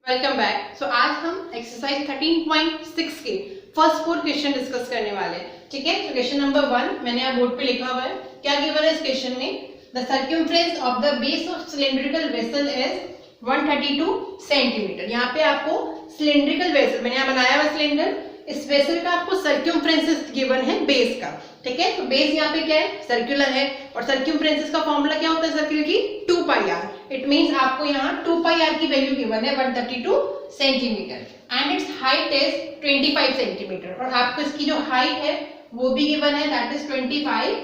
Welcome back. सो आज हम exercise 13.6 के फर्स्ट 4 क्वेश्चन डिस्कस करने वाले हैं। ठीक है, तो क्वेश्चन नंबर 1 मैंने यहाँ बोर्ड पे लिखा हुआ है। क्या गिवन है इस क्वेश्चन में? The circumference of the base of cylindrical vessel is 132 centimetre. यहाँ पे आपको सिलिंड्रिकल वेसल, मैंने यहाँ बनाया हुआ सिलेंडर, इस वेसल का आपको सर्कमफ्रेंस गिवन है बेस का। ठीक है, तो बेस यहाँ पे क्या है? सर्कुलर है, और सर्कमफ्रेंस का फॉर्मूला क्या होता है सर्किल की? 2 पाई आर। इट मींस आपको यहाँ 2 पाई आर की वैल्यू गिवन है 132 centimetre and it's height is 25 centimetre, और आपको इसकी जो हाइट है वो भी गिवन है, दैट इज 25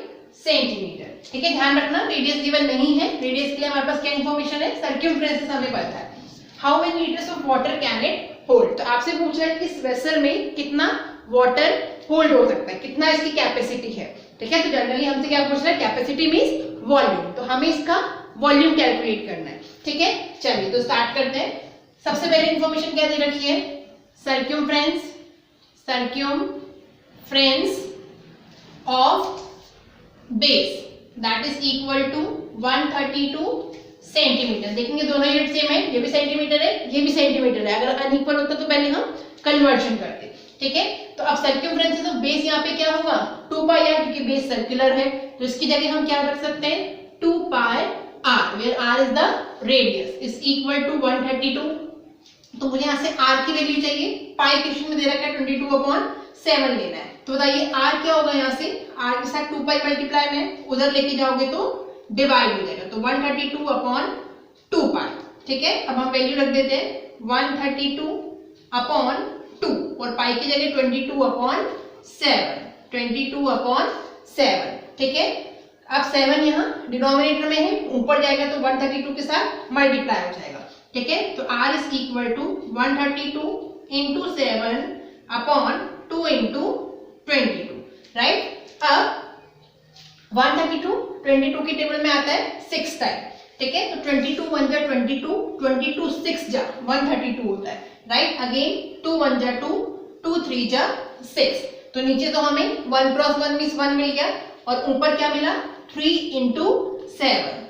सेंटीमीटर। ठीक है, ध्यान रखना रेडियस गिवन नहीं है। रेडियस के लिए हमारे पास क्या इन्फॉर्मेशन है? सर्कमफ्रेंस हमें पता है। How many litres of water can it hold? तो आपसे पूछ रहा है कि इस वेसल में कितना वाटर होल्ड हो सकता है, कितना इसकी कैपेसिटी है। ठीक है, तो जनरली हमसे क्या पूछ रहा है? कैपेसिटी मींस वॉल्यूम, तो हमें इसका वॉल्यूम कैलकुलेट करना है। ठीक है, चलिए तो स्टार्ट करते हैं। सबसे पहले इंफॉर्मेशन क्या दे रखी है? Circumference of base that is equal to 132 centimetre. देखेंगे दोनों यूनिट सेम है, ये भी सेंटीमीटर है, ये भी सेंटीमीटर है। अगर अनइक्वल होता तो पहले हम कन्वर्जन करते। ठीक है, तो अब सर्कमफ्रेंस ऑफ बेस यहाँ पे क्या होगा? 2 पाई आर, क्योंकि बेस सर्कुलर है तो इसकी जगह हम क्या रख सकते हैं? 2 pi R, where R is the radius, is equal to 132। तो मुझे यहाँ से आर की वैल्यू चाहिए, पाई क्वेश्चन में दे रखा है 22/7 लेना है। तो बताइए आर क्या होगा? यहाँ से आर के साथ 2 पाई मल्टीप्लाई में उधर लेके जाओगे तो डिवाइड हो जाएगा, तो 132/2 पाई। ठीक है, अब हम वैल्यू रख देते हैं 132/2 और पाई की जगह 22/7। ठीक है, अब 7 यहाँ डिनोमिनेटर में है, ऊपर जाएगा तो 132 के साथ मल्टीप्लाई हो जाएगा। ठीक है, तो r is equal to 132 into 7/2 into 22। Right, अब 132 22 की टेबल में आता है 6 टाइम। ठीक है, तो 22 1 जा 22, 22 6 जा 132 होता है। राइट, अगेन 2 1 जा 2, 2 3 जा 6। तो नीचे तो हमें 1 क्रॉस 1 मींस 1 मिल गया, और ऊपर क्या मिला? 3 इंटू 7।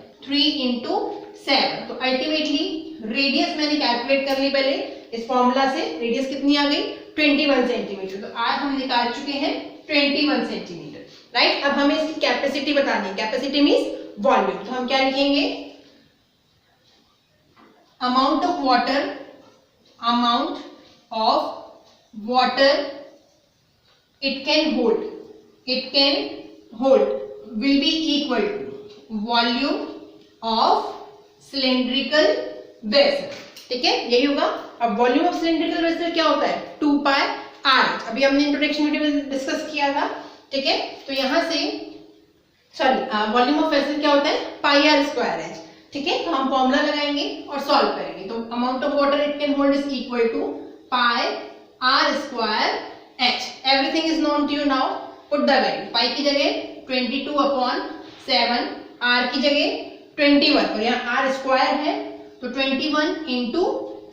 तो अल्टीमेटली रेडियस मैंने कैलकुलेट कर ली पहले इस फॉर्मूला से। रेडियस कितनी आ गई? 21 सेंटीमीटर। तो आज हम निकाल चुके हैं 21 सेंटीमीटर। राइट, अब हमें इसकी कैपेसिटी बतानी है। कैपेसिटी मींस वॉल्यूम, तो हम क्या लिखेंगे? Amount of water it can hold will be equal to volume of cylindrical vessel। ठीक है, यही होगा। अब वॉल्यूम ऑफ सिलिंड्रिकल वेसल क्या होता है? 2 पाई आर। अभी हमने इंट्रोडक्शन वीडियो में डिस्कस किया था। ठीक है, तो यहां से वॉल्यूम ऑफ वेसल क्या होता है? पाई आर स्क्वायर एच। ठीक है, तो हम फॉर्मूला लगाएंगे और सॉल्व करेंगे। तो amount of water it can hold is equal to pi r square h। everything is known to you now. put the value, पाई की जगह 22/7, r की जगह 21, और यहाँ r स्क्वायर है तो 21 इंटू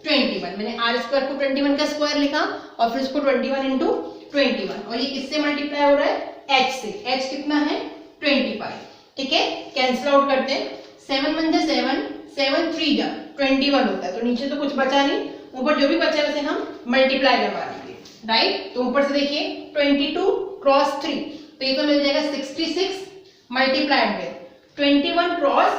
21। मैंने r स्क्वायर को 21 का स्क्वायर लिखा और फिर इसको 21 इंटू 21, और ये किससे मल्टीप्लाई हो रहा है? h से। h कितना है? 25। ठीक है, कैंसिल आउट करते हैं। 7 1 जा 7, 7 3 जा 21 होता है, तो नीचे तो कुछ बचा नहीं, ऊपर जो भी बचा है उसे हम मल्टीप्लाई करवा देंगे। राइट, तो ऊपर से देखिए 22 क्रॉस 3, तो ये तो मिल जाएगा 66 मल्टीप्लाइड विद 21 क्रॉस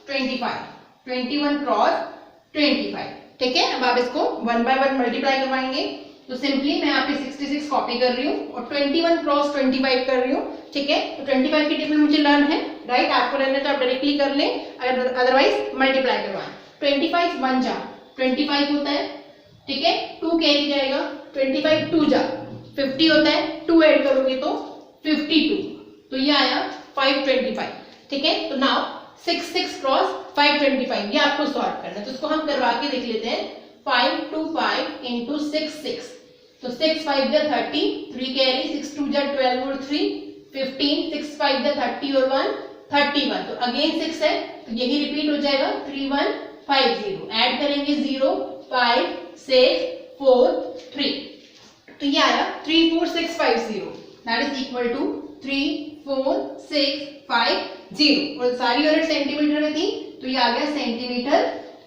25। ठीक है, अब आप इसको 1 बाय 1 मल्टीप्लाई करवाएंगे, तो सिंपली मैं यहाँ पे 66 कॉपी कर रही हूँ और 21 क्रॉस 25 कर रही हूँ। ठीक है, तो 25 की टेबल मुझे लर्न है। राइट, आपको लर्न है तो आप डायरेक्टली कर लें, अदरवाइज मल्टीप्लाई करवाएं। 25 1 जा 25 होता है। ठीक है, 2 कैरी जाएगा, 25 2 जा 50 होता है, 2 ऐड करोगे तो 52, तो ये आया 525। ठीक है, तो नाउ 66 क्रॉस 525 ये आपको सॉल्व करना है, तो इसको हम करवा के देख लेते हैं। 5 2 5 इंटू 6, तो 6 5 जा 30, 3 कैरी, 6 2 जा 12 और 3 15, 6 5 जा 30 और 1 31, तो अगेन 6 है तो यही रिपीट हो जाएगा 3150। ऐड करेंगे 0 5 6 4 3, तो ये आया 34650, दैट इज इक्वल टू 34650, और सारी यूनिट सेंटीमीटर में थी तो ये आ गया सेंटीमीटर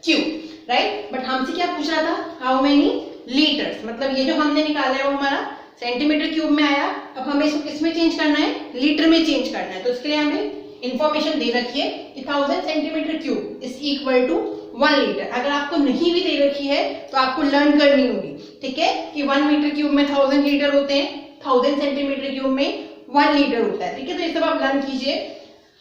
क्यूब। राइट, बट हमसे क्या पूछ रहा था, हाउ मेनी लीटर्स, मतलब ये जो हमने निकाला है वो हमारा सेंटीमीटर क्यूब में आया, अब हमें इसको किस में चेंज करना है, लीटर में चेंज करना है। तो इसके लिए हमें इंफॉर्मेशन दे रखी है कि 1000 centimetre cube is equal to 1 litre. अगर आपको नहीं भी दे रखी है तो आपको लर्न करनी होगी, ठीक है, कि 1 मीटर क्यूब में 1000 लीटर होते हैं, 1000 सेंटीमीटर क्यूब में 1 लीटर होता है, ठीक है। तो ये सब आप लर्न कीजिए।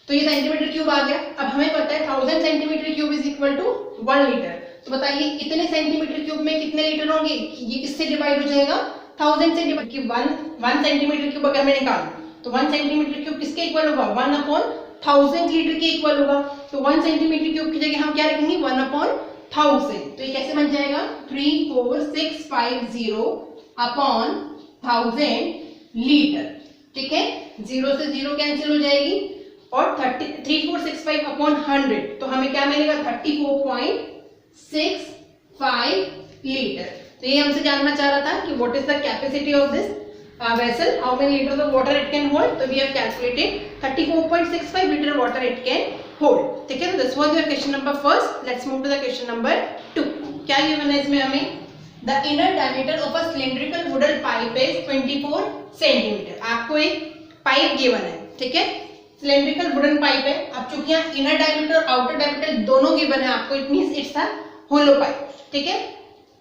तो ये सेंटीमीटर क्यूब आ गया। अब हमें पता है 1000 centimetre cube is equal to 1 litre. तो बताइए इतने सेंटीमीटर क्यूब में कितने लीटर होंगे, ये किससे डिवाइड हो जाएगा, 1000 से डिवाइड, कि 1 सेंटीमीटर क्यूब अगर मैं निकालूं तो 1 सेंटीमीटर क्यूब किसके इक्वल होगा, 1/1000 लीटर के इक्वल होगा। तो 1 सेंटीमीटर क्यूब की जगह हम क्या रखेंगे, 1/1000। तो ये कैसे बन जाएगा, 34650 अपॉन 1000 लीटर, ठीक है। 0 से 0 कैंसिल हो जाएगी और 3465 अपॉन 100, तो हमें क्या मिलेगा, 34.65 लीटर। तो ये हमसे जानना चाह रहा था कि what is the capacity of this vessel, how many liters of water it can hold. So we have calculated 34.65 liter water it can hold, ठीक है। तो this was your question number first. Let's move to the question number 2. क्या given है इसमें हमें, the inner diameter of a cylindrical wooden pipe is 24 centimeter. आपको एक pipe given है, ठीक है, सिलेंड्रिकल वुडन पाइप है। अब चूंकि यहाँ इनर डायमीटर और आउटर डायमीटर दोनों गिवन है आपको, it means it's a hollow pipe, ठीक है।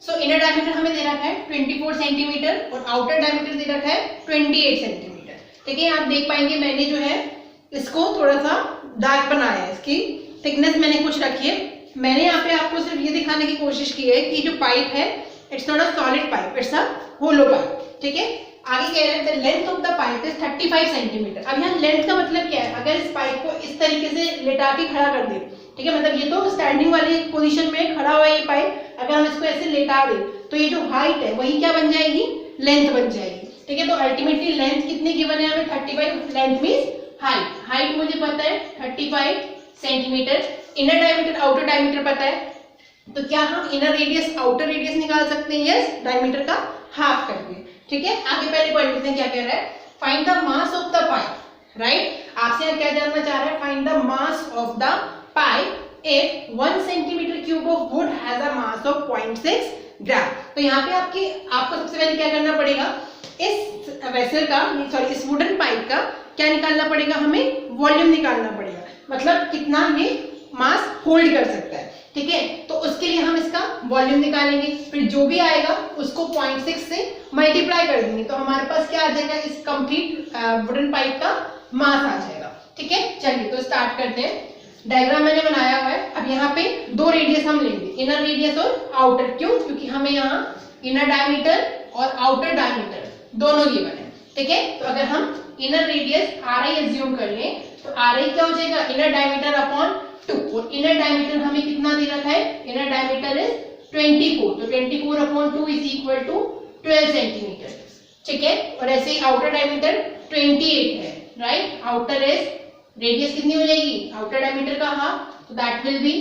सो इनर डायमीटर हमें दे रखा है 24 सेंटीमीटर और आउटर डायमीटर दे रखा है 28 सेंटीमीटर, ठीक है। आप देख पाएंगे मैंने जो है इसको थोड़ा सा डार्क बनाया है, इसकी थिकनेस मैंने कुछ रखी है। मैंने यहाँ पे आपको सिर्फ ये दिखाने की कोशिश की है कि जो पाइप है it's not a solid pipe, it's a hollow pipe, ठीक है। आगे कह रहे हैं length of the pipe is 35 centimetre. अब यहाँ लेंथ का मतलब क्या है, अगर इस पाइप को इस तरीके से लेटा के खड़ा कर दे, ठीक है, मतलब ये तो स्टैंडिंग वाली पोजीशन में खड़ा हुआ है ये पाइप, अगर हम इसको ऐसे लेटा दें तो ये जो हाइट है वही क्या बन जाएगी, लेंथ बन जाएगी, ठीक है। तो अल्टीमेटली लेंथ कितनी गिवन है हमें, 35, लेंथ मींस हाइट मुझे पता है 35 centimetre, inner diameter outer diameter पता है, तो क्या हम इनर रेडियस आउटर रेडियस निकाल सकते हैं, यस, डायमीटर का हाफ करके, ठीक है। आगे पहले पॉइंट देखते हैं क्या कह रहा है, find the mass of the pipe, right. आपसे क्या जानना चाह रहा है, find the mass of the pipe if 1 centimetre cube of would has a mass of 0.6 ग्राम। तो यहाँ पे आपको सबसे पहले क्या करना पड़ेगा, इस वेसल का, सॉरी इस वुडन पाइप का क्या निकालना पड़ेगा, हमें वॉल्यूम निकालना पड़ेगा, मतलब कितना ये मास होल्ड कर सकता है, ठीक है। तो उसके लिए हम इसका वॉल्यूम निकालेंगे, फिर जो भी आएगा उसको 0.6 से मल्टीप्लाई कर देंगे, तो हमारे पास क्या आ जाएगा, इस कंप्लीट वुडन पाइप का मास आ जाएगा, ठीक है। चलिए तो स्टार्ट करते हैं। डायग्राम मैंने बनाया हुआ है। अब यहाँ पे दो रेडियस हम लेंगे, इनर रेडियस और आउटर, क्यों, क्योंकि हमें यहाँ इनर डायमीटर और आउटर डायमीटर दोनों गिवन है, ठीक है। तो अगर हम इनर रेडियस RI एज्यूम कर लें तो RI क्या हो जाएगा, इनर डायमीटर अपॉन 2, और इनर डायमीटर हमें कितना दे रखा है, इनर डायमीटर इज 24, तो 24 upon 2 is equal to 12 centimetre, ठीक है। और ऐसे ही आउटर डायमीटर 28 है, राइट। आउटर इज रेडियस कितनी हो जाएगी, आउटर डायमीटर का हाफ, तो that will be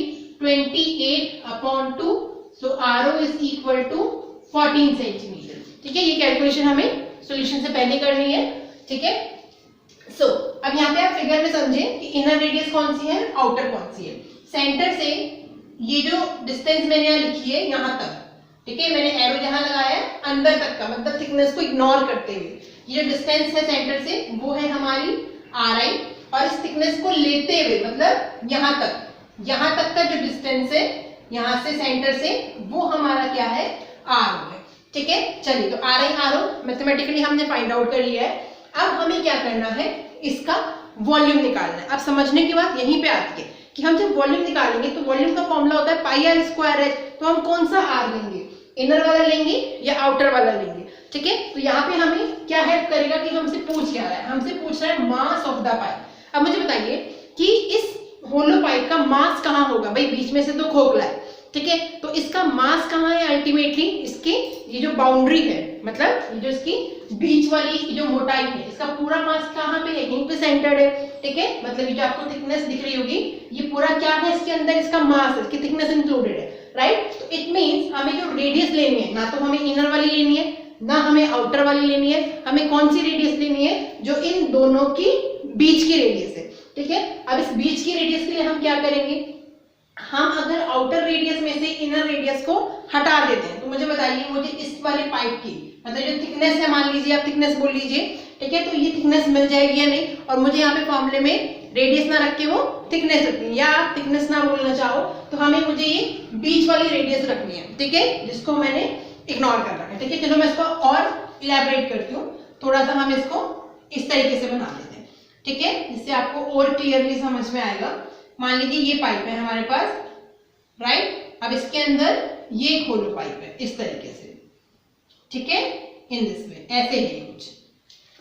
28 upon 2, so RO is equal to 14 centimetre, ठीक है। ये कैलकुलेशन हमें सॉल्यूशन से पहले करनी है, ठीक है। सो अब यहाँ पे आप फिगर में समझें कि इनर रेडियस कौन सी है, आउटर कौन सी है। सेंटर से ये जो डिस्टेंस मैंने यहाँ लिखी है यहाँ तक, ठीक है, मैंने एरो जहाँ लगाया है अंदर तक का, मतलब थिकनेस को इग्नोर करते हुए ये जो डिस्टेंस है सेंटर से वो है हमारी RI, और इस थिकनेस को लेते हुए मतलब यहाँ तक का जो डिस्टेंस है यहाँ से सेंटर से वो हमारा क्या है, RO है, ठीक है। चलिए तो RI RO मैथमेटिकली हमने फाइंड आउट कर लिया है। अब हमें क्या करना है, इसका वॉल्यूम निकालना है। अब समझने की बात यहीं पे आती है कि हम जब वॉल्यूम निकालेंगे तो वॉल्यूम का फॉर्मूला होता है पाई आर स्क्वायर एच, तो हम कौन सा आर लेंगे, इनर वाला लेंगे या आउटर वाला लेंगे, ठीक है। तो यहाँ पे हमें क्या हेल्प करेगा कि हमसे पूछ क्या रहा है, हमसे पूछ रहा है मास ऑफ द पाइप। अब मुझे बताइए कि इस होलो पाइप का मास कहाँ होगा, भाई बीच में से तो खोखला है, ठीक है, तो इसका मास कहाँ है, अल्टीमेटली इसकी ये जो बाउंड्री है, मतलब ये जो इसकी बीच वाली जो मोटाई है, इसका पूरा मास कहाँ पे है, यहीं पे सेंटर्ड है, ठीक है। मतलब ये जो आपको थिकनेस दिख रही होगी ये पूरा क्या है, इसके अंदर इसका मास है, इसकी थिकनेस इंक्लूडेड है, राइट। तो इट मींस हमें जो रेडियस लेनी है, ना तो हमें इनर वाली लेनी है ना हमें आउटर वाली लेनी है, हमें कौन सी रेडियस लेनी है, जो इन दोनों की बीच की रेडियस है, ठीक है। अब इस बीच की रेडियस के लिए हम क्या करेंगे, हम अगर आउटर रेडियस में से इनर रेडियस को हटा देते हैं तो मुझे बताइए, मुझे इस वाले पाइप की मतलब जो थिकनेस है, मान लीजिए आप थिकनेस बोल लीजिए, ठीक है, तो ये थिकनेस मिल जाएगी या नहीं। और मुझे यहाँ पे फॉर्मूले में रेडियस ना रख के वो थिकनेस रखनी है, या आप थिकनेस ना बोलना चाहो तो हमें मुझे ये बीच वाली रेडियस रखनी है, ठीक है, जिसको मैंने इग्नोर कर रखा है, ठीक है। चलो मैं इसको और इलैबोरेट करती हूँ, थोड़ा सा हम इसको इस तरीके से बना देते हैं, ठीक है, जिससे आपको और क्लियरली समझ में आएगा। मान लीजिए ये पाइप है हमारे पास, राइट, अब इसके अंदर ये एक होलो पाइप है इस तरीके से, ठीक है, इन दिस वे, ऐसे है कुछ,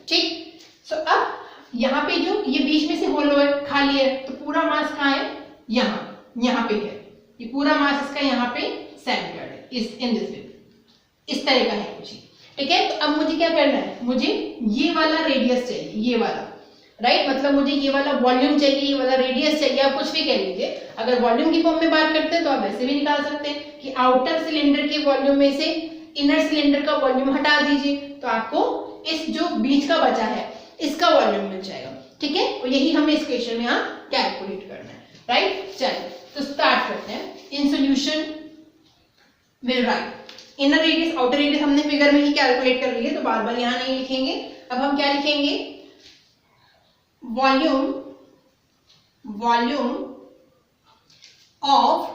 ठीक। सो अब यहाँ पे जो ये बीच में से होलो है, खाली है, तो पूरा मास कहाँ है, यहाँ पे है, ये पूरा मास इसका यहाँ पे सेंटर्ड है, इस इन दिस वे, इस तरह का है कुछ, ठीक है। तो अब मुझे क्या करना है, मुझे ये वाला रेडियस चाहिए, ये वाला, राइट, मतलब मुझे ये वाला वॉल्यूम चाहिए, ये वाला रेडियस चाहिए, आप कुछ भी कह लीजिए। अगर वॉल्यूम की फॉर्म में बात करते हैं तो आप वैसे भी निकाल सकते हैं कि आउटर सिलेंडर के वॉल्यूम में से इनर सिलेंडर का वॉल्यूम हटा दीजिए, तो आपको इस जो बीच का बचा है इसका वॉल्यूम मिल जाएगा, ठीक है। और यही हमें इस क्वेश्चन में यहाँ कैलकुलेट करना है, राइट। चलिए तो स्टार्ट करते हैं। इन solution will right inner radius outer radius हमने फिगर में ही कैलकुलेट कर ली है, तो बार बार यहाँ नहीं लिखेंगे। अब हम क्या लिखेंगे, volume of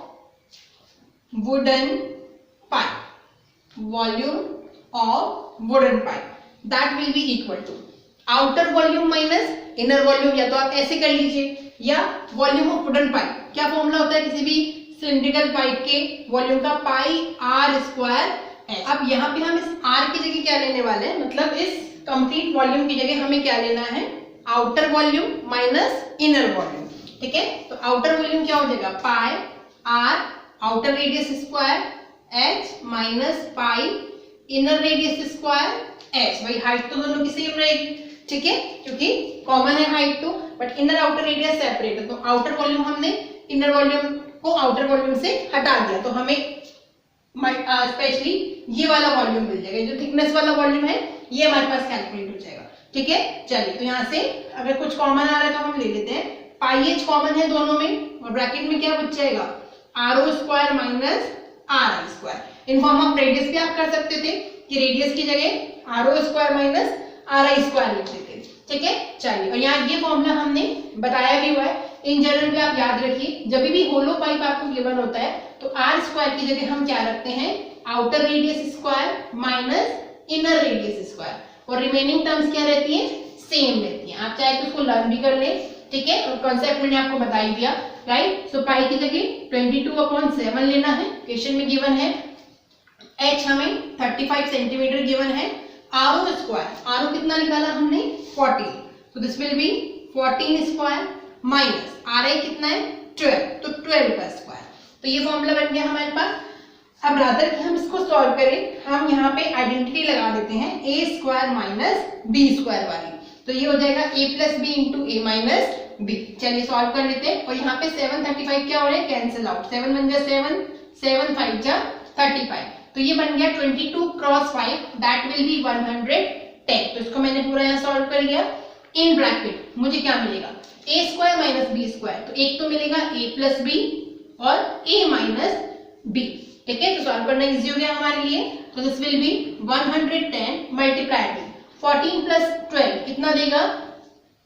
wooden pipe, volume of wooden pipe that will be equal to outer volume minus inner volume, या तो आप ऐसे कर लीजिए, या वॉल्यूम ऑफ वुडन पाइप, क्या फॉर्मूला होता है किसी भी सिलिंड्रिकल पाइप के वॉल्यूम का, पाई आर स्क्वायर है। अब यहाँ पे हम इस आर की जगह क्या लेने वाले हैं, मतलब इस कंप्लीट वॉल्यूम की जगह हमें क्या लेना है, outer volume minus inner volume, ठीक है। तो आउटर वॉल्यूम क्या हो जाएगा, pi R outer radius square H minus pi inner radius square H. भाई हाइट तो दोनों की सेम रहेगी, ठीक है, क्योंकि कॉमन है हाइट तो, but inner outer radius separate है, तो आउटर वॉल्यूम हमने इनर वॉल्यूम को आउटर वॉल्यूम से हटा दिया, तो हमें स्पेशली ये वाला वॉल्यूम मिल जाएगा, जो थिकनेस वाला वॉल्यूम है ये हमारे पास कैलकुलेट हो जाएगा, ठीक है। चलिए तो यहाँ से अगर कुछ कॉमन आ रहा है तो हम ले लेते हैं, पाई एच कॉमन है दोनों में, और ब्रैकेट में क्या बच जाएगा, r o square minus r i square. In form of radius भी आप कर सकते थे कि रेडियस की जगह r o square minus r i square लिख देते, ठीक है। चलिए, और यहाँ ये फॉर्मूला हमने बताया भी हुआ है, इन जनरल भी आप याद रखिए, जब भी होलो पाइप आपको गिवन होता है तो आर स्क्वायर की जगह हम क्या रखते हैं, outer radius square minus inner radius square, और रिमेनिंग टर्म्स क्या रहती है, सेम रहती है। आप चाहे तो उसको लर्न भी कर ले, ठीक है, और कॉन्सेप्ट मैंने आपको बता ही दिया, राइट। सो पाई की जगह 22/7 लेना है, क्वेश्चन में गिवन है, एच हमें 35 सेंटीमीटर गिवन है, r o square, r o कितना निकाला हमने 14, तो this will be 14 square minus r i कितना है 12, तो 12 का स्क्वायर, तो ये फॉर्मूला बन गया हमारे पास। अब रादर कि हम इसको सॉल्व करें, हम यहाँ पे आइडेंटिटी लगा देते हैं ए स्क्वायर माइनस बी स्क्वायर वाली, तो ये हो जाएगा ए प्लस बी इंटू ए माइनस बी। चलिए सॉल्व कर लेते हैं, और यहाँ पे 735 क्या हो रहा है, कैंसिल आउट, 7 1 जा 7, 7 5 जा 35, तो ये बन गया 22 क्रॉस 5 दैट विल बी 110। तो इसको मैंने पूरा यहाँ सॉल्व कर लिया। इन ब्रैकेट मुझे क्या मिलेगा, ए स्क्वायर माइनस बी स्क्वायर, तो एक तो मिलेगा ए प्लस बी और ए माइनस बी, ठीक है। तो सॉल्व करना इजी हो गया हमारे लिए, तो this will B 110 multiplied with 14 plus 12 कितना देगा,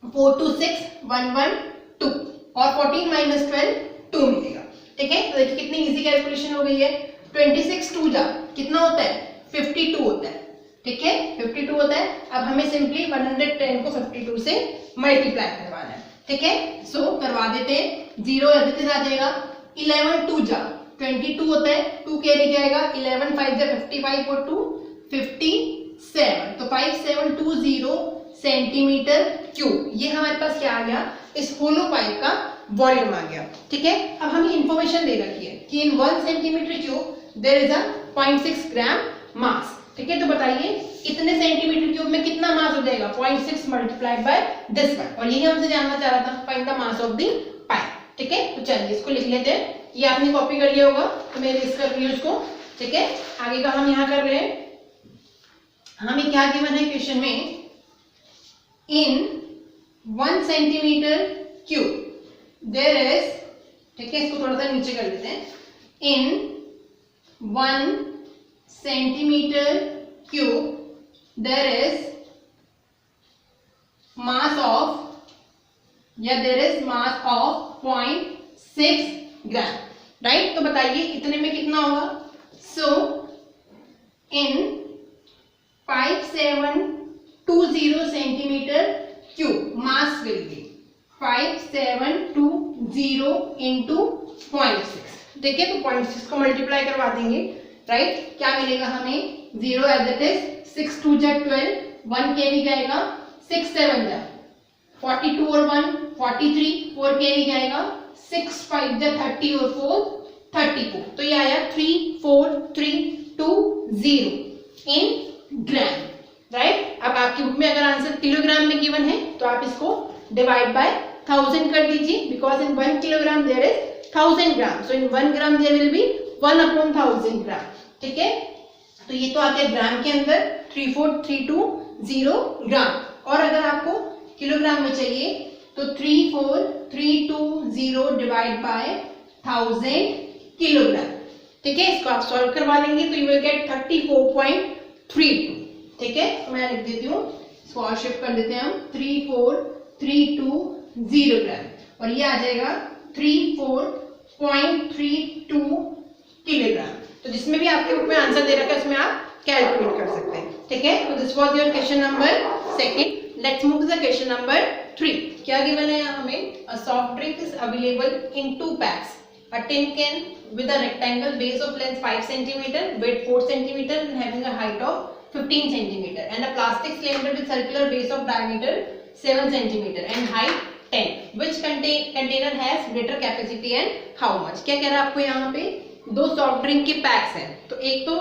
4 2 6 1 1 2, और 14 माइनस 12 2 मिलेगा, ठीक है। तो देखिए कितनी इजी कैलकुलेशन हो गई है, 26 2 जा कितना होता है 52 होता है, ठीक है, 52 होता है। अब हमें सिंपली 110 को 52 से मल्टीप्लाई करवाना है, ठीक है। सो करवा देते हैं, 0 अधिक आ जाएगा, 11 2 जा 22 होता है, 2 कैरी जाएगा, 11 5 जा 55 और 2 57, तो 5720 सेंटीमीटर क्यूब, ये हमारे पास क्या आ गया, इस होलो पाइप का वॉल्यूम आ गया, ठीक है। अब हमें इंफॉर्मेशन दे रखी है कि in 1 centimetre cube there is a 0.6 gram mass, ठीक है। तो बताइए इतने सेंटीमीटर क्यूब में कितना मास हो जाएगा, 0.6 मल्टीप्लाइड बाय दिस वन, और यही हमसे जानना चाह रहा था, find the mass of the pipe, ठीक है। तो चलिए इसको लिख लेते हैं, ये आपने कॉपी कर लिया होगा, तो मैं इरेज कर रही हूँ इसको, ठीक है। आगे का हम यहाँ कर रहे हैं, हमें क्या गिवन है क्वेश्चन में, in 1 centimetre cube there is, ठीक है, इसको थोड़ा सा नीचे कर देते हैं। In 1 centimetre cube there is mass of there is mass of 0.6 gram, right. तो बताइए इतने में कितना होगा। So in 5720 centimetre cube mass will be 5720 into 0.6, ठीक है। तो 0.6 को मल्टीप्लाई करवा देंगे, राइट। क्या मिलेगा हमें, 0 एज इट इज, 6 2 जा 12, 1 कैरी जाएगा, 6 7 जा 42 और 1 43, 4 कैरी जाएगा, 6 5 जा 30 और 4 34। तो ये आया 34320 इन ग्राम, राइट। अब आपकी बुक में अगर आंसर किलोग्राम में गिवन है तो आप इसको डिवाइड बाय 1000 कर दीजिए, because in 1 kilogram there is 1000 gram, so in 1 gram there will be 1/1000 gram, ठीक है। तो ये तो आ गया ग्राम के अंदर 34320 ग्राम। और अगर आपको किलोग्राम में चाहिए तो 34320 डिवाइड बाय 1000 किलोग्राम, ठीक है। इसको आप सॉल्व करवा लेंगे तो यू विल गेट 34.32, ठीक है। तो मैं लिख देती हूँ, इसको और शिफ्ट कर देते हैं हम, 34320 ग्राम, और ये आ जाएगा 34.32 किलोग्राम। तो जिसमें भी आपके बुक में आंसर दे रखा है उसमें आप कैलकुलेट कर सकते हैं, ठीक है। तो this was your question number 2। Let's move to the question number 3। क्या गिवन है यहाँ हमें, a soft drink is available in 2 packs, a tin can with a rectangle base of length 5 cm, width 4 cm and having a height of 15 cm, and a plastic cylinder with circular base of diameter 7 cm and height 10. Which container has greater capacity and how much? क्या कह रहा है आपको यहाँ पे, 2 soft drink के PACS हैं। तो एक तो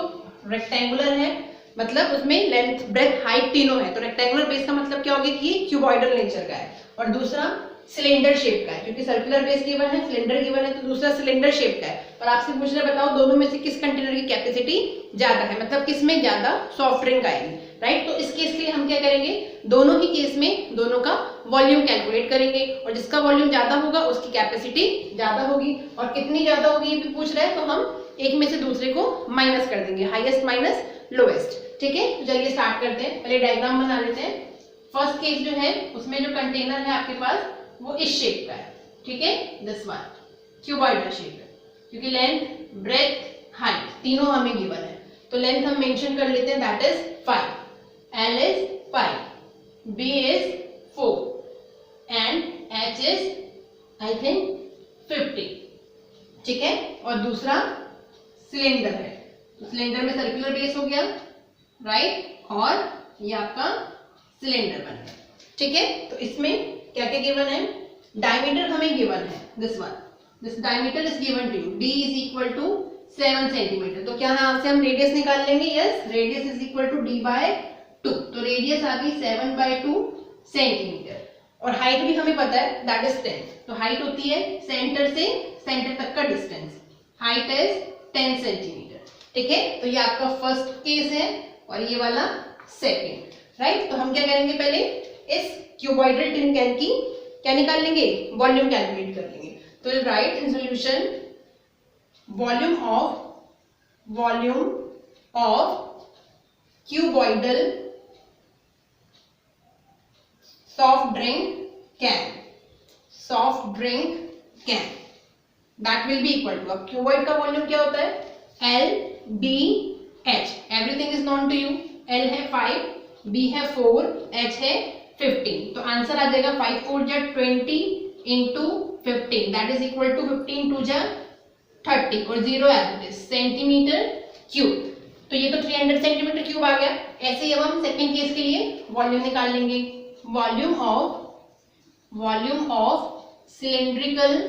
रेक्टेंगुलर है, मतलब उसमें लेंथ ब्रेथ हाइट तीनों है। तो रेक्टेंगुलर बेस का मतलब क्या होगा कि ये क्यूबॉइडल नेचर का है, और दूसरा सिलेंडर शेप का है, क्योंकि सर्कुलर बेस गिवन है, सिलेंडर गिवन है, तो दूसरा सिलेंडर शेप का है। और आपसे पूछ रहे बताओ दोनों में से किस कंटेनर की कैपेसिटी ज्यादा है, मतलब किस में ज्यादा सॉफ्ट ड्रिंक आएगी, राइट। तो इस केस के लिए हम क्या करेंगे, दोनों ही केस में दोनों का वॉल्यूम कैलकुलेट करेंगे, और जिसका वॉल्यूम ज्यादा होगा उसकी कैपेसिटी ज्यादा होगी। और कितनी ज्यादा होगी ये भी पूछ रहा है, तो हम एक में से दूसरे को माइनस कर देंगे, हाईएस्ट माइनस लोएस्ट, ठीक है। तो चलिए स्टार्ट करते हैं, पहले डायग्राम बना लेते हैं। फर्स्ट केस जो है उसमें जो कंटेनर है आपके पास वो इस शेप का है, ठीक है, दिस वन क्यूबॉइडल शेप है, क्योंकि लेंथ ब्रेथ हाइट तीनों हमें गिवन है। तो लेंथ हम मेंशन कर लेते हैं, that is 5, L is 5, B is 4 and H is I think 50, ठीक है। और दूसरा सिलेंडर है, तो सिलेंडर में सर्कुलर बेस हो गया, राइट, और ये आपका सिलेंडर बन गया, ठीक है। तो इसमें क्या क्या गिवन है, डायमीटर हमें गिवन है, this one, this diameter is given to you, D is equal to 7 centimetre. तो क्या यहाँ से हम रेडियस निकाल लेंगे, yes, radius is equal to D/2, तो रेडियस आ गई 7/2 सेंटीमीटर। और हाइट भी हमें पता है, दैट इज 10। तो हाइट होती है सेंटर से सेंटर तक का डिस्टेंस, हाइट इज 10 सेंटीमीटर, ठीक है। तो ये आपका फर्स्ट केस है और ये वाला सेकेंड, राइट। तो हम क्या करेंगे, पहले इस क्यूबॉइडल टिन कैन की क्या निकाल लेंगे, वॉल्यूम कैलकुलेट कर लेंगे। तो write in solution volume of cuboidal soft drink can that will be equal to, अब क्यूबॉइड का वॉल्यूम क्या होता है, LBH, everything is known to you. L है 5, B है 4, H है 15। तो आंसर आ जाएगा 5 4 जा 20 into 15, that is equal to 15 2 जा 30 और 0 as it is centimetre cube. तो ये तो 300 सेंटीमीटर क्यूब आ गया। ऐसे ही अब हम सेकंड केस के लिए वॉल्यूम निकाल लेंगे, volume of cylindrical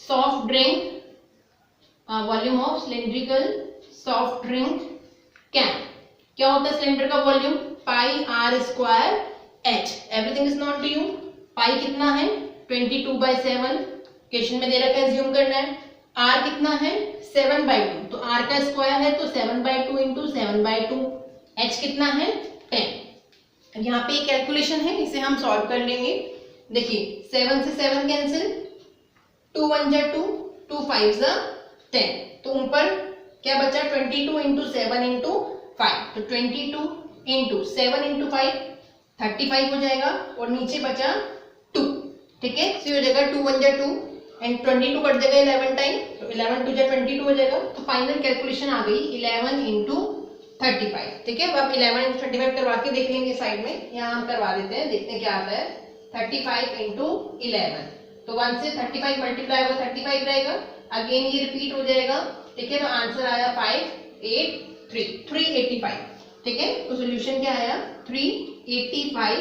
soft drink, volume of cylindrical soft drink can. क्या होता है सिलेंडर का volume, pi r square h, everything is not to you. Pi कितना है 22/7, क्वेश्चन में दे रखा है, ज्यूम करना है। r कितना है 7/2, तो r का स्क्वायर है तो 7/2 इंटू 7/2, h कितना है 10। यहाँ पे कैलकुलेशन है, इसे हम सॉल्व कर लेंगे। देखिए 7 से 7 कैंसिल, 2 1 जा 2, 2 5 जा 10, तो ऊपर क्या बचा 22 इंटू 7 इंटू 5, तो 22 इंटू 7 इंटू 5 35 हो जाएगा और नीचे बचा 2, ठीक है। सो हो जाएगा 2 1 जा 2 एंड 22 कट जाएगा 11 टाइम, तो 11 2 जा 22 हो जाएगा। तो फाइनल कैलकुलेशन आ गई 11 इंटू 35, ठीक है। अब आप 11 इंटू 35 करवा के देख लेंगे साइड में, यहाँ हम करवा देते हैं, देखते हैं क्या आता है। 35 इंटू 11, तो 1 से 35 मल्टीप्लाई होगा 35 रहेगा, अगेन ये रिपीट हो जाएगा, ठीक है। तो आंसर आया 385, ठीक है। तो सोल्यूशन क्या आया 385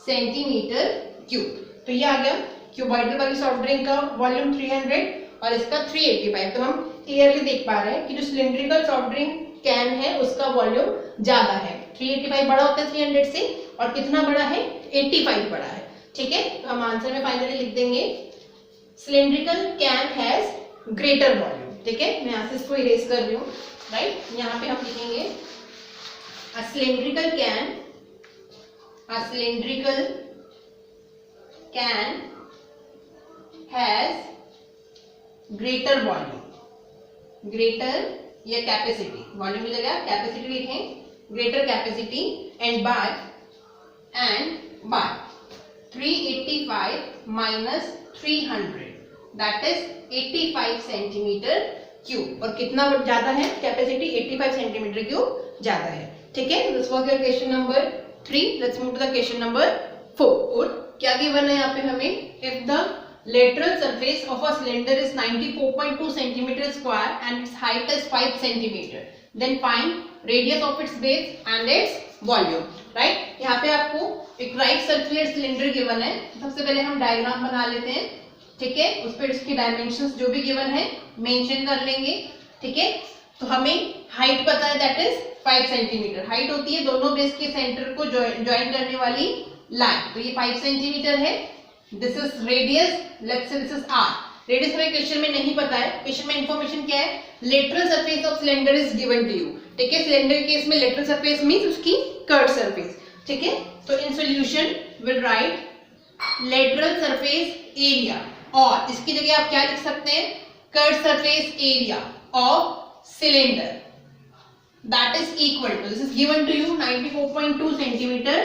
सेंटीमीटर क्यूब। तो ये आ गया क्यूबॉइडल वाली सॉफ्ट ड्रिंक का वॉल्यूम 300 और इसका 385। तो हम क्लियरली देख पा रहे हैं कि जो सिलिंड्रिकल सॉफ्ट ड्रिंक कैन है उसका वॉल्यूम ज्यादा है, 385 बड़ा होता है 300 से, और कितना बड़ा है 85 बड़ा है, ठीक है। तो हम आंसर में फाइनली लिख देंगे cylindrical can has greater volume, ठीक है। मैं यहाँ से इसको इरेज कर रही हूँ, राइट। यहाँ पे हम लिखेंगे a cylindrical can has greater volume, greater या कैपेसिटी, वॉल्यूम की जगह कैपेसिटी लिखें, greater capacity and by 385 minus 300 that is 85 centimetre cube. और कितना ज्यादा है कैपेसिटी 85 सेंटीमीटर क्यूब ज्यादा है, ठीक है। This was your question number 3। Let's move to the question number 4। और क्या गिवन है यहाँ पे हमें, if the lateral surface of a cylinder is 94.2 centimeter square and its height is 5 centimeter, then find radius of its base and its volume, right। यहाँ पे आपको एक राइट सर्कुलर सिलेंडर गिवन है। सबसे पहले हम डायग्राम बना लेते हैं, ठीक है। उस पर इसके डायमेंशंस जो भी गिवन है मेंशन कर लेंगे, ठीक है। तो हमें हाइट पता है दैट इज 5 सेंटीमीटर। हाइट होती है दोनों बेस के सेंटर को ज्वाइन करने वाली लाइन, तो ये 5 सेंटीमीटर है। This is radius, let's say this is r. Radius हमें क्वेश्चन में नहीं पता है, क्वेश्चन में इंफॉर्मेशन क्या है, lateral surface of cylinder is given to you, ठीक है। सिलेंडर के केस में लेटरल सरफेस मींस उसकी कर्व सरफेस, ठीक है। तो in solution will write lateral surface area, और इसकी जगह आप क्या लिख सकते हैं, curve surface area of cylinder that is equal to, this is given to you 94.2 centimetre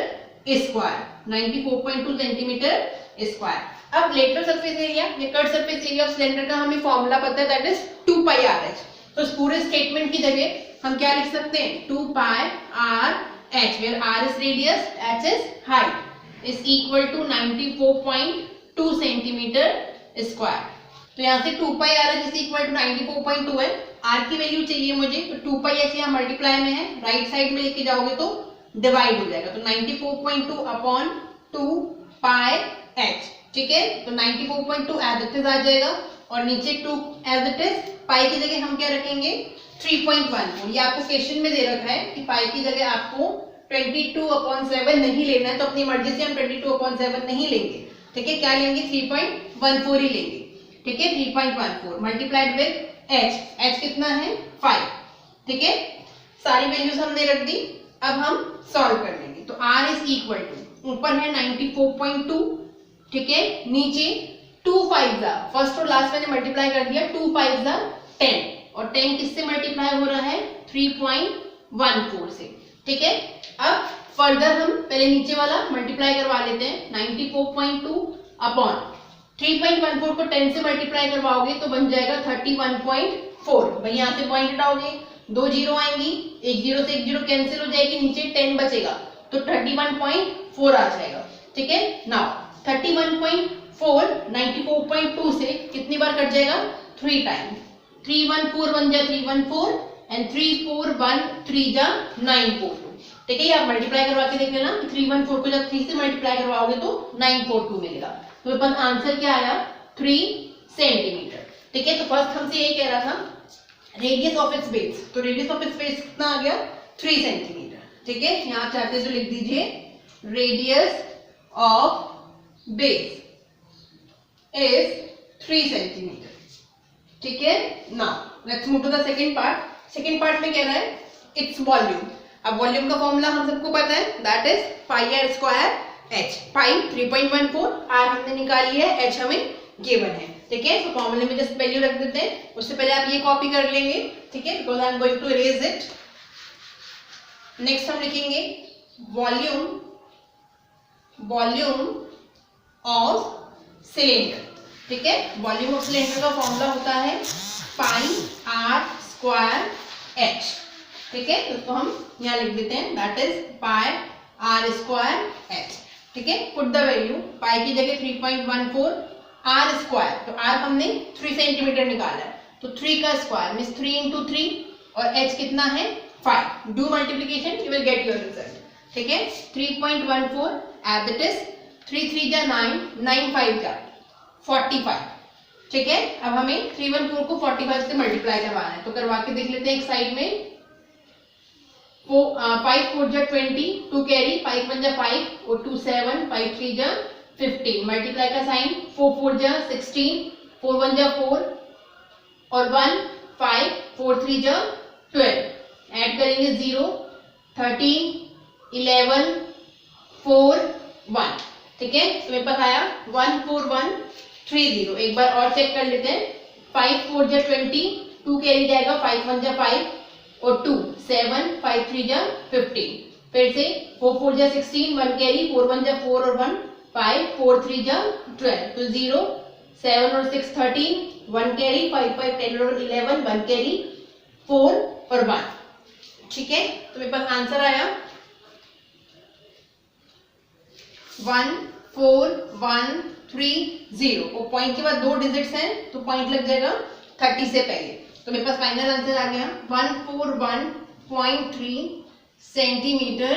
square, 94.2 centimetre square. अब लेटरल सरफेस एरिया या curve surface area of cylinder का हमें फॉर्मूला पता है that is 2 pi are h. तो इस पूरे statement की जगह हम क्या लिख सकते हैं, 2 pi are H, where R is radius, H is height, is equal to 94.2 centimetre square. तो यहाँ से 2 pi are H is equal to 94.2 है, आर की वैल्यू चाहिए मुझे, तो 2 पाई एच यहाँ मल्टीप्लाई में है, राइट साइड में लेके जाओगे तो डिवाइड हो जाएगा, तो 94.2 अपॉन 2 पाई एच, ठीक है। तो 94.2 एज इट इज आ जाएगा, और नीचे 2 एज इट इज, पाई की जगह हम क्या रखेंगे 3.14। ये आपको क्वेश्चन में दे रखा है कि पाई की जगह आपको 22/7 नहीं लेना है, तो अपनी मर्जी से हम 22/7 नहीं लेंगे, ठीक है। क्या लेंगे 3.14 ही लेंगे, ठीक है। 3.14 मल्टीप्लाइड विद एच, एच कितना है 5, ठीक है। सारी वैल्यूज हमने रख दी, अब हम सॉल्व कर लेंगे। तो r इज इक्वल टू, ऊपर है 94.2, ठीक है, नीचे 2 5 जा, फर्स्ट और लास्ट मैंने मल्टीप्लाई कर दिया, 2 5 जा 10, और 10 किससे मल्टीप्लाई हो रहा है 3.14 से, ठीक है। अब फर्दर हम पहले नीचे वाला मल्टीप्लाई करवा लेते हैं, 94.2 अपॉन 3.14 को 10 से मल्टीप्लाई करवाओगे तो बन जाएगा 31.4। भाई यहाँ से पॉइंट हटाओगे, 2 जीरो आएंगी, एक जीरो से एक जीरो कैंसिल हो जाएगी, नीचे 10 बचेगा, तो 31.4 आ जाएगा, ठीक है। नाउ 31.4 94.2 से कितनी बार कट जाएगा 3 टाइम, 314 बन जाए 314 एंड 341 3 जा 942, ठीक है। ये आप मल्टीप्लाई करवा के देख लेना, 314 को जब 3 से मल्टीप्लाई करवाओगे तो 942 मिलेगा। तो मेरे पास आंसर क्या आया 3 सेंटीमीटर, ठीक है। तो फर्स्ट हमसे यही कह रहा था रेडियस ऑफ इट्स बेस, तो रेडियस ऑफ इट्स बेस कितना आ गया 3 सेंटीमीटर, ठीक है। यहाँ चाहते तो लिख दीजिए radius of base is 3 centimetre, ठीक है। Now let's move to the second part. Second part में कह रहा है इट्स वॉल्यूम। अब वॉल्यूम का फॉर्मूला हम सबको पता है that is pi r square h, pi 3.14, r हमने निकाल लिया है, h हमें गिवन है, ठीक है। तो फॉर्मूले में जस्ट वैल्यू रख देते हैं, उससे पहले आप ये कॉपी कर लेंगे, ठीक है, because I am going to erase it. Next हम लिखेंगे वॉल्यूम ऑफ सिलेंडर, ठीक है। वॉल्यूम ऑफ सिलेंडर का फॉर्मूला होता है पाई आर स्क्वायर एच, ठीक है। उसको हम यहाँ लिख देते हैं, that is pi r square h, ठीक है। पुट द वैल्यू, पाई की जगह 3.14, आर स्क्वायर, तो आर हमने 3 सेंटीमीटर निकाला है, तो 3 का स्क्वायर मीन्स 3 into 3, और एच कितना है 5। Do multiplication, you will get your result, ठीक है। 3.14 एज इट इज, 3 3 जा 9, 9 5 जा 45, ठीक है। अब हमें 314 को 45 से मल्टीप्लाई करवाना है, तो करवा के देख लेते हैं एक साइड में। 5 4 जा 20, 2 कैरी, 5 1 जा 5 और 2 7, 5 3 जा 15, मल्टीप्लाई का साइन, 4 4 जा 16, 4 1 जा 4 और 1 5, 4 3 जा 12, ऐड करेंगे 0, 13, 11, 4 1, ठीक है। तो मेरे पास आया 14130। एक बार और चेक कर लेते हैं, 5 4 जा 20, 2 कैरी जाएगा, 5 1 जा 5 और 2 7, 5 3 जा 15, फिर से 4 4 जा 16, 1 कैरी, 4 1 जा 4 और 1 5, 4 3 जा 12, तो 0 7 और 6 13, 1 कैरी, 5 5 10 और 11, 1 कैरी, 4 और 1, ठीक है। तो मेरे पास आंसर आया 14130, और पॉइंट के बाद 2 डिजिट्स हैं तो पॉइंट लग जाएगा 30 से पहले, तो मेरे पास फाइनल आंसर आ गया 141.3 सेंटीमीटर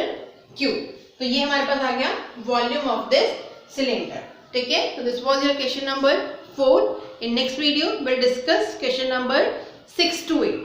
क्यूब। तो ये हमारे पास आ गया वॉल्यूम ऑफ दिस सिलेंडर, ठीक है। तो this was your question number 4। In next video will discuss question number 6 to 8।